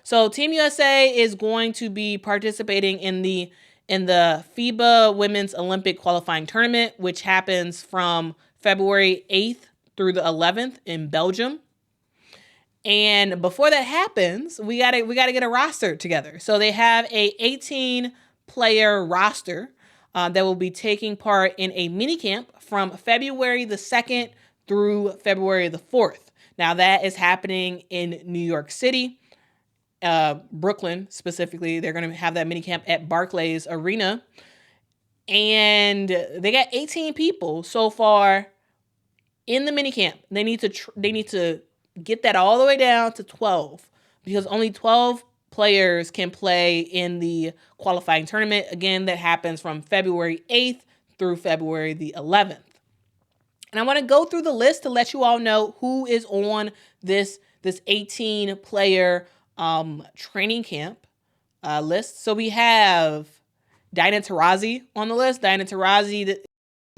So Team USA is going to be participating in the FIBA Women's Olympic Qualifying Tournament, which happens from February 8th through the 11th in Belgium. And before that happens, we gotta get a roster together. So they have a 18-player roster that will be taking part in a minicamp from February the 2nd through February the 4th. Now that is happening in New York City, Brooklyn specifically. They're going to have that minicamp at Barclays Arena. And they got 18 people so far in the minicamp. They need to get that all the way down to 12 because only 12 players can play in the qualifying tournament. Again, that happens from February 8th through February the 11th. And I want to go through the list to let you all know who is on this 18-player training camp list. So we have Diana Taurasi on the list. Diana Taurasi,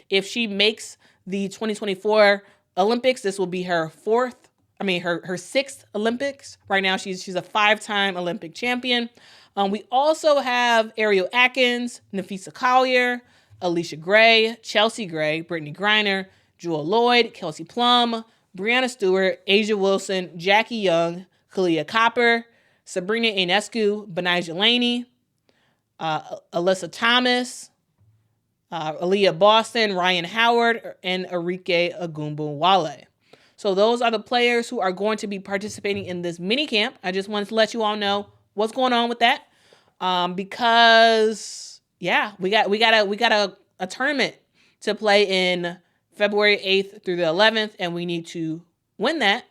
if she makes the 2024 Olympics, this will be her sixth Olympics. Right now, she's a 5-time Olympic champion. We also have Ariel Atkins, Nafisa Collier, Alicia Gray, Chelsea Gray, Brittany Griner, Jewel Lloyd, Kelsey Plum, Brianna Stewart, Asia Wilson, Jackie Young, Kalia Copper, Sabrina Ionescu, Benijah Laney, Alyssa Thomas, Aaliyah Boston, Ryan Howard, and Arike Agumbunwale. So those are the players who are going to be participating in this mini camp. I just wanted to let you all know what's going on with that, because we got a tournament to play in February 8th through the 11th, and we need to win that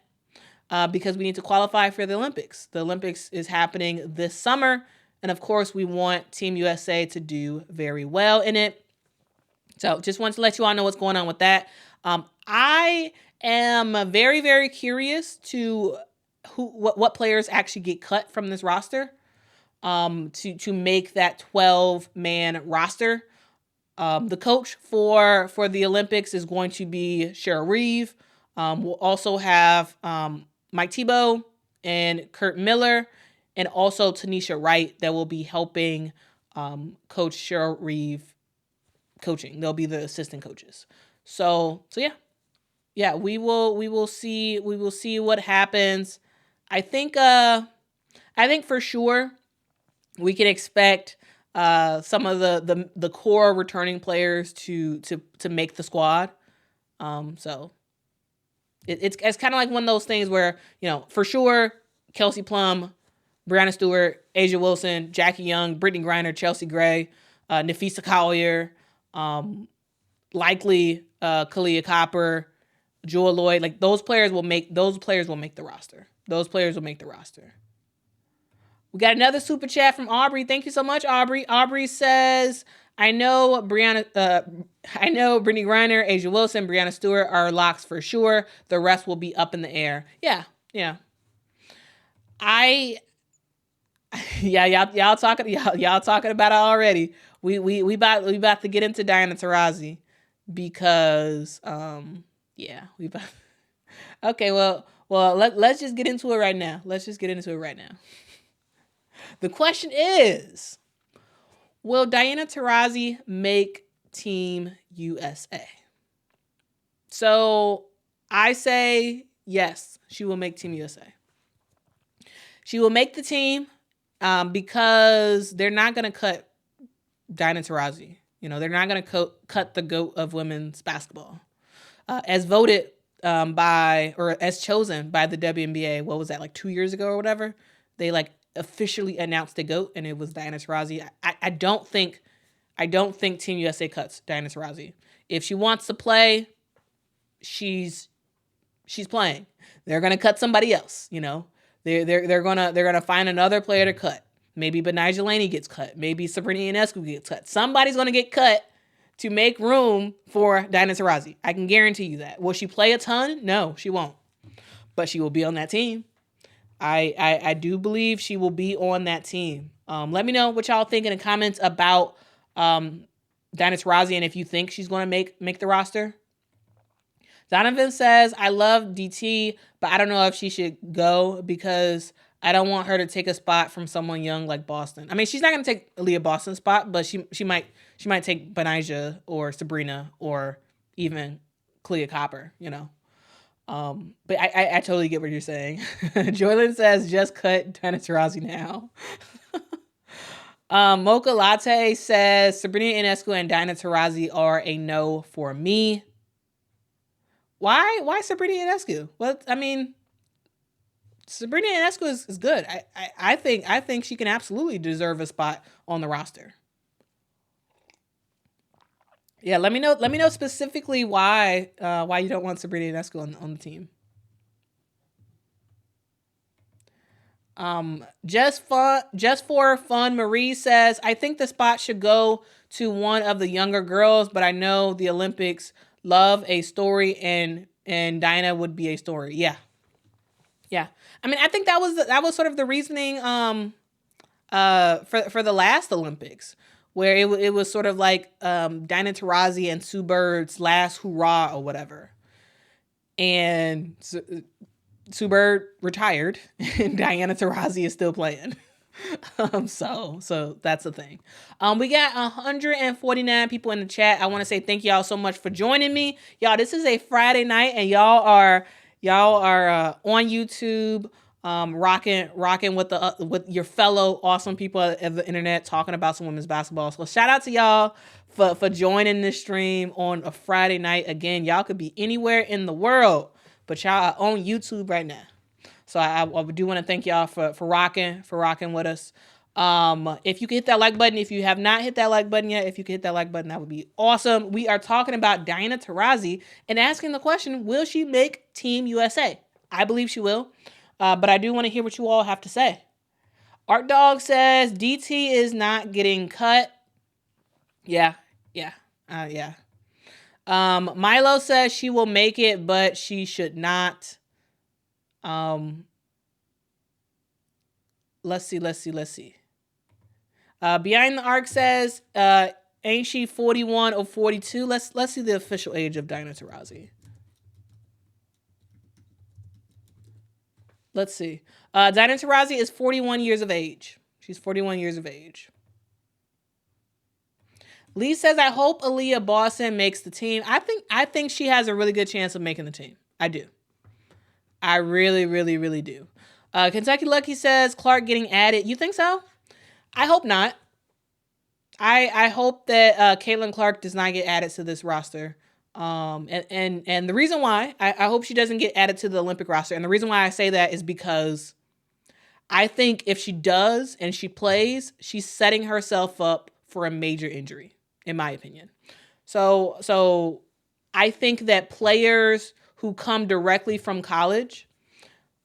because we need to qualify for the Olympics. The Olympics is happening this summer, and of course, we want Team USA to do very well in it. So just wanted to let you all know what's going on with that. I am very, very curious to what players actually get cut from this roster to make that 12-man roster. The coach for the Olympics is going to be Cheryl Reeve. We'll also have Mike Thibault and Kurt Miller, and also Tanisha Wright that will be helping Coach Cheryl Reeve coaching. They'll be the assistant coaches. So yeah, we will see what happens. I think for sure we can expect some of the core returning players to make the squad. So it's kind of like one of those things where, for sure, Kelsey Plum, Brianna Stewart, Asia Wilson, Jackie Young, Brittany Griner, Chelsea Gray, Nafisa Collier, likely Kalia Copper, Jewel Lloyd, like those players will make the roster. Those players will make the roster. We got another super chat from Aubrey. Thank you so much, Aubrey. Aubrey says, I know Brittany Griner, Asia Wilson, Brianna Stewart are locks for sure. The rest will be up in the air. Yeah. Y'all talking about it already. We about to get into Diana Taurasi because Okay, well let's just get into it right now. The question is, will Diana Taurasi make Team USA? So I say yes, she will make Team USA. She will make the team because they're not going to cut Diana Taurasi. They're not going to cut the GOAT of women's basketball. As voted as chosen by the WNBA, what was that, like 2 years ago or whatever? They officially announced the GOAT, and it was Diana Taurasi. I don't think Team USA cuts Diana Taurasi. If she wants to play, she's playing. They're gonna cut somebody else. They're gonna find another player to cut. Maybe Benijah Laney gets cut. Maybe Sabrina Ionescu gets cut. Somebody's gonna get cut to make room for Diana Taurasi. I can guarantee you that. Will she play a ton? No, she won't. But she will be on that team. I do believe she will be on that team. Let me know what y'all think in the comments about Diana Taurasi and if you think she's going to make the roster. Donovan says, I love DT, but I don't know if she should go because I don't want her to take a spot from someone young like Boston. I mean, she's not gonna take Aaliyah Boston's spot, but she might take Benijah or Sabrina or even Clea Copper, you know. But I totally get what you're saying. Joylyn says just cut Diana Taurasi now. Mocha Latte says Sabrina Ionescu and Diana Taurasi are a no for me. Why Sabrina Ionescu? Well, I mean, Sabrina Ionescu is good. I think she can absolutely deserve a spot on the roster. Yeah, let me know. Let me know specifically why you don't want Sabrina Ionescu on the team. Just for fun, Marie says, I think the spot should go to one of the younger girls, but I know the Olympics love a story and Dinah would be a story. Yeah. Yeah. I mean, I think that was sort of the reasoning for the last Olympics, where it was sort of like Diana Taurasi and Sue Bird's last hurrah or whatever. And Sue Bird retired and Diana Taurasi is still playing. So that's the thing. We got 149 people in the chat. I want to say thank y'all so much for joining me. Y'all, this is a Friday night and y'all are on YouTube, rocking with your fellow awesome people of the internet talking about some women's basketball. So shout out to y'all for joining this stream on a Friday night. Again, y'all could be anywhere in the world, but y'all are on YouTube right now. So I do want to thank y'all for rocking with us. If you can hit that like button, if you have not hit that like button yet, if you can hit that like button, that would be awesome. We are talking about Diana Taurasi and asking the question, will she make Team USA? I believe she will, but I do want to hear what you all have to say. Art Dog says DT is not getting cut. Yeah. Milo says she will make it, but she should not. Let's see. Behind the Arc says, ain't she 41 or 42? Let's see the official age of Diana Taurasi. Let's see. Diana Taurasi is 41 years of age. She's 41 years of age. Lee says, I hope Aaliyah Boston makes the team. I think she has a really good chance of making the team. I do. I really, really, really do. Kentucky Lucky says, Clark getting added. You think so? I hope not. I hope that Caitlin Clark does not get added to this roster. And the reason why I hope she doesn't get added to the Olympic roster, and the reason why I say that is because I think if she does and she plays, she's setting herself up for a major injury, in my opinion. So I think that players who come directly from college,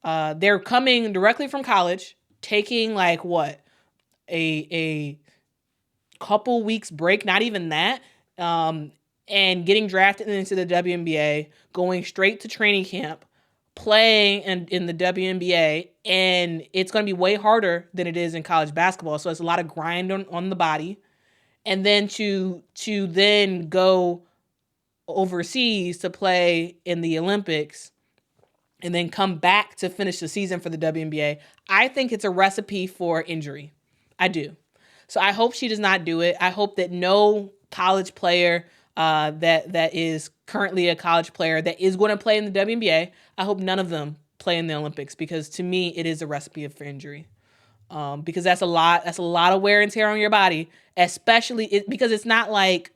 they're coming directly from college, taking like what, a couple weeks break, not even that, and getting drafted into the WNBA, going straight to training camp, playing in the WNBA, and it's going to be way harder than it is in college basketball. So it's a lot of grind on the body, and then to then go overseas to play in the Olympics and then come back to finish the season for the WNBA, I think it's a recipe for injury. I do. So I hope she does not do it. I hope that no college player that is currently a college player that is going to play in the WNBA, I hope none of them play in the Olympics, because to me it is a recipe for injury. Because that's a lot of wear and tear on your body, especially because it's not like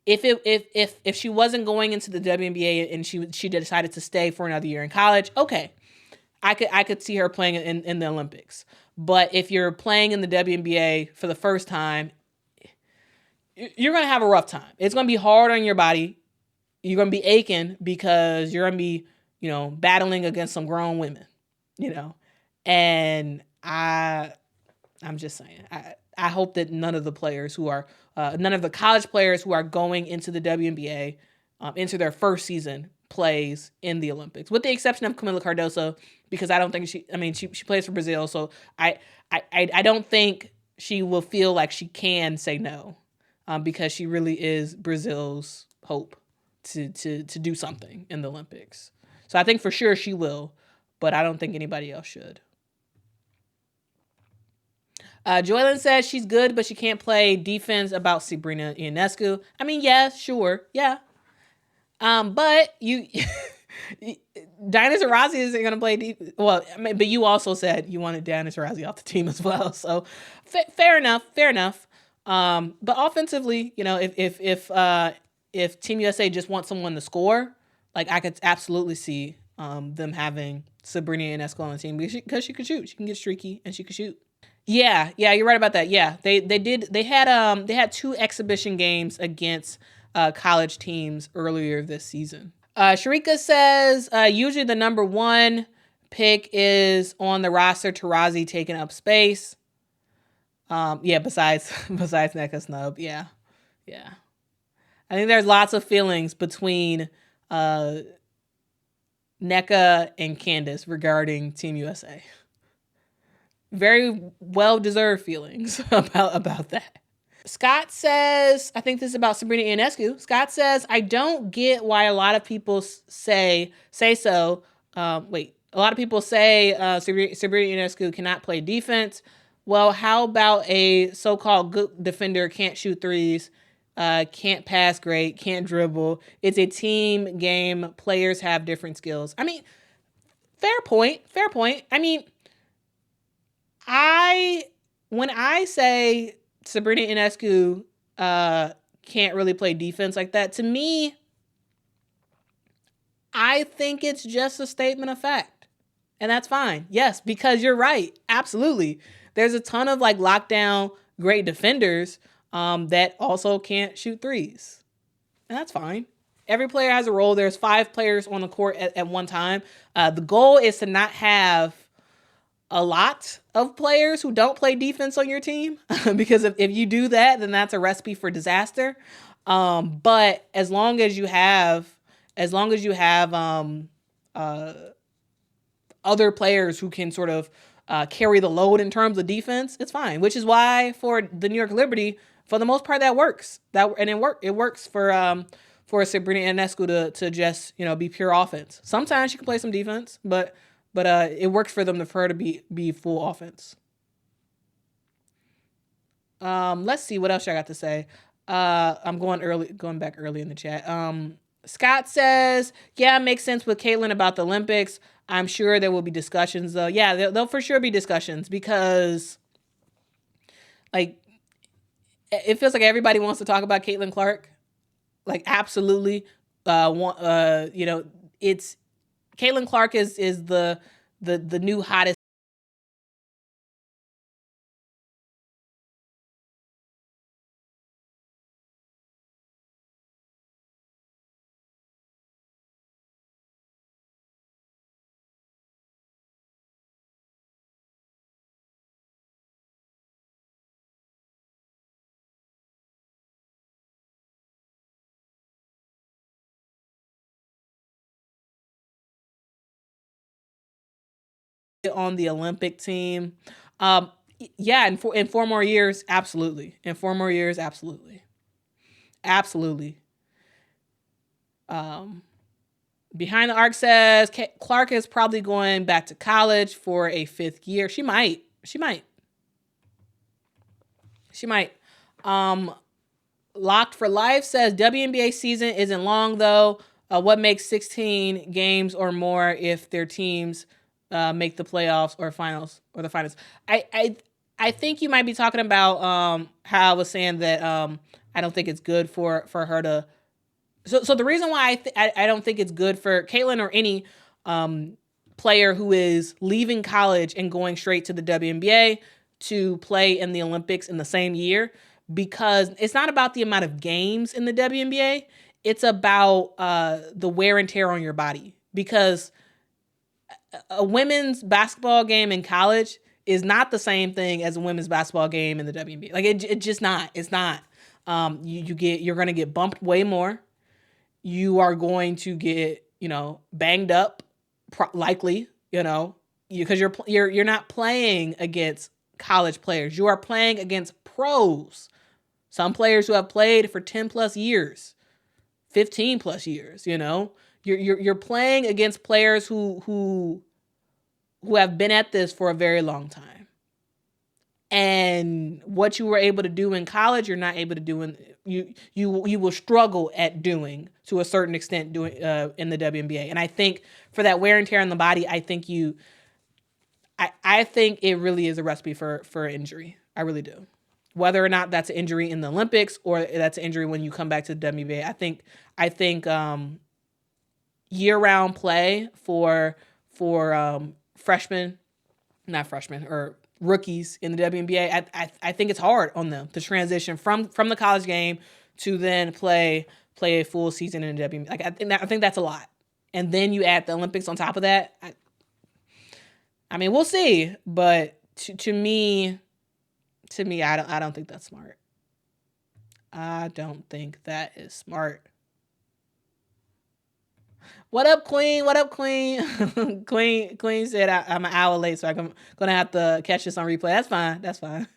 if she wasn't going into the WNBA and she decided to stay for another year in college, okay, I could see her playing in the Olympics. But if you're playing in the WNBA for the first time, you're going to have a rough time. It's going to be hard on your body. You're going to be aching because you're going to be, battling against some grown women, and I'm just saying, I hope that none of the players none of the college players who are going into the WNBA, into their first season, plays in the Olympics, with the exception of Camila Cardoso, because I don't think she plays for Brazil, so I don't think she will feel like she can say no, because she really is Brazil's hope to do something in the Olympics. So I think for sure she will, but I don't think anybody else should. Joylyn says she's good, but she can't play defense about Sabrina Ionescu. I mean, yeah, sure, yeah. But you, Diana Taurasi isn't going to play well, I mean, but you also said you wanted Diana Taurasi off the team as well. So fair enough, fair enough. But offensively, you know, if Team USA just wants someone to score, like I could absolutely see them having Sabrina Ionescu on the team because she could shoot. She can get streaky and she could shoot. Yeah, you're right about that. Yeah, they had 2 exhibition games against college teams earlier this season. Sharika says usually the number 1 pick is on the roster. Taurasi taking up space. Yeah, besides Nneka Snub. Yeah. I think there's lots of feelings between Nneka and Candace regarding Team USA. Very well-deserved feelings about that. Scott says, I think this is about Sabrina Ionescu. Scott says, I don't get why a lot of people say so. A lot of people say Sabrina Ionescu cannot play defense. Well, how about a so-called good defender can't shoot threes, can't pass great, can't dribble. It's a team game. Players have different skills. I mean, fair point. I mean, when I say Sabrina Ionescu can't really play defense like that, to me, I think it's just a statement of fact. And that's fine. Yes, because you're right. Absolutely. There's a ton of like lockdown great defenders that also can't shoot threes. And that's fine. Every player has a role. There's 5 players on the court at one time. The goal is to not have a lot of players who don't play defense on your team because if you do that, then that's a recipe for disaster. But as long as you have other players who can sort of carry the load in terms of defense, it's fine. Which is why for the New York Liberty, for the most part, that works. It works for Sabrina Ionescu to just be pure offense. Sometimes she can play some defense, but it works for her to be full offense. Let's see what else I got to say. I'm going back early in the chat. Scott says, yeah, it makes sense with Caitlin about the Olympics. I'm sure there will be discussions though. Yeah, there'll for sure be discussions because like it feels like everybody wants to talk about Caitlin Clark. Like absolutely. It's Caitlin Clark is the new hottest on the Olympic team. Yeah, in 4 more years, absolutely. In 4 more years, absolutely. Behind the Arc says Clark is probably going back to college for a 5th year. She might. Locked for Life says WNBA season isn't long though. What makes 16 games or more if their teams make the playoffs or the finals? I think you might be talking about how I was saying that I don't think it's good for her to. So the reason why I don't think it's good for Caitlin or any player who is leaving college and going straight to the WNBA to play in the Olympics in the same year, because it's not about the amount of games in the WNBA. It's about the wear and tear on your body. Because a women's basketball game in college is not the same thing as a women's basketball game in the WNBA. Like it just not. It's not. You're going to get bumped way more. You are going to get banged up, likely. Because you're not playing against college players. You are playing against pros. Some players who have played for 10 plus years, 15 plus years. You're playing against players who have been at this for a very long time. and what you were able to do in college, you're not able to do you will struggle at doing to a certain extent doing in the WNBA. And I think for that wear and tear on the body, I think I think it really is a recipe for injury. I really do. Whether or not that's an injury in the Olympics or that's an injury when you come back to the WNBA, I think year-round play for freshmen, not freshmen, or rookies in the WNBA, I think it's hard on them to transition from the college game to then play a full season in the WNBA. Like I think that's a lot. And then you add the Olympics on top of that. I mean, we'll see, but to me, I don't think that's smart. I don't think that is smart. What up, Queen? What up, Queen? Queen said I'm an hour late, so I'm gonna have to catch this on replay. That's fine. That's fine.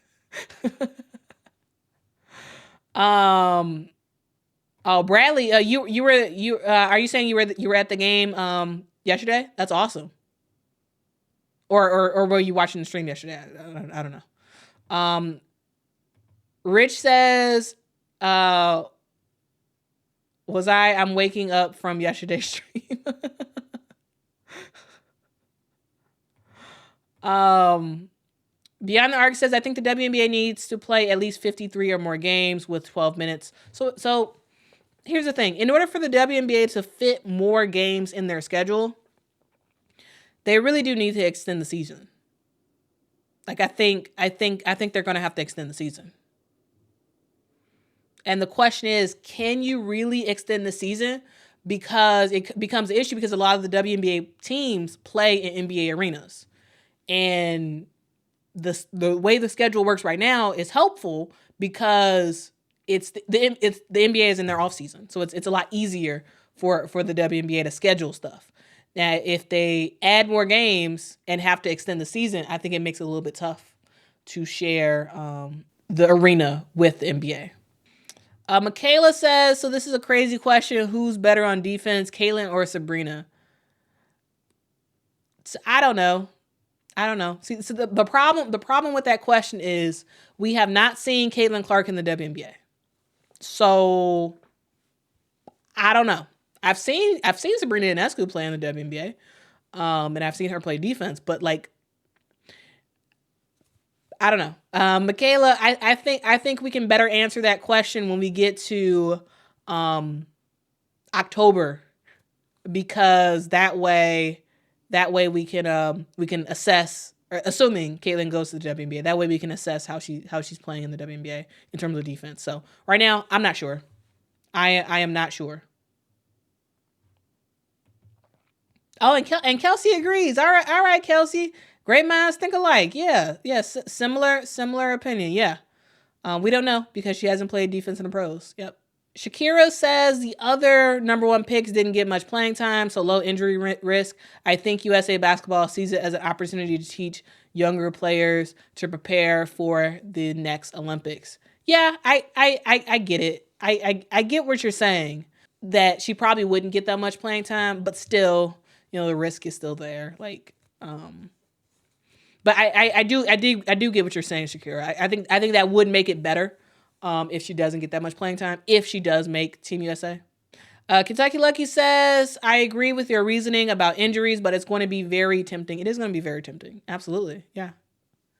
Oh, Bradley, are you saying you were at the game yesterday? That's awesome. Or were you watching the stream yesterday? I don't know. Rich says, I'm waking up from yesterday's stream. Beyond the Arc says, I think the WNBA needs to play at least 53 or more games with 12 minutes. So here's the thing. In order for the WNBA to fit more games in their schedule, they really do need to extend the season. Like I think they're going to have to extend the season. And the question is, can you really extend the season? Because it becomes an issue because a lot of the WNBA teams play in NBA arenas. And the way the schedule works right now is helpful because it's the NBA is in their off season. So it's a lot easier for the WNBA to schedule stuff. Now, if they add more games and have to extend the season, I think it makes it a little bit tough to share the arena with the NBA. Michaela says, so this is a crazy question. Who's better on defense, Caitlin or Sabrina? So I don't know. See, so the problem with that question is we have not seen Caitlin Clark in the WNBA. So I don't know. I've seen Sabrina Ionescu play in the WNBA, and I've seen her play defense. But like, I don't know, Michaela. I think we can better answer that question when we get to October, because that way we can assess. Assuming Caitlin goes to the WNBA, that way we can assess how she's playing in the WNBA in terms of defense. So right now, I'm not sure. I am not sure. Oh, and Kelsey agrees. All right, Kelsey. Great minds think alike. Yeah. Similar opinion. Yeah. We don't know because she hasn't played defense in the pros. Yep. Shakira says the other number one picks didn't get much playing time, so low injury risk. I think USA Basketball sees it as an opportunity to teach younger players to prepare for the next Olympics. Yeah, I get it. I get what you're saying, that she probably wouldn't get that much playing time, but still, the risk is still there. Like, but I do get what you're saying, Shakira. I think that would make it better if she doesn't get that much playing time, if she does make Team USA. Kentucky Lucky says, I agree with your reasoning about injuries, but it's going to be very tempting. It is going to be very tempting. Absolutely. Yeah.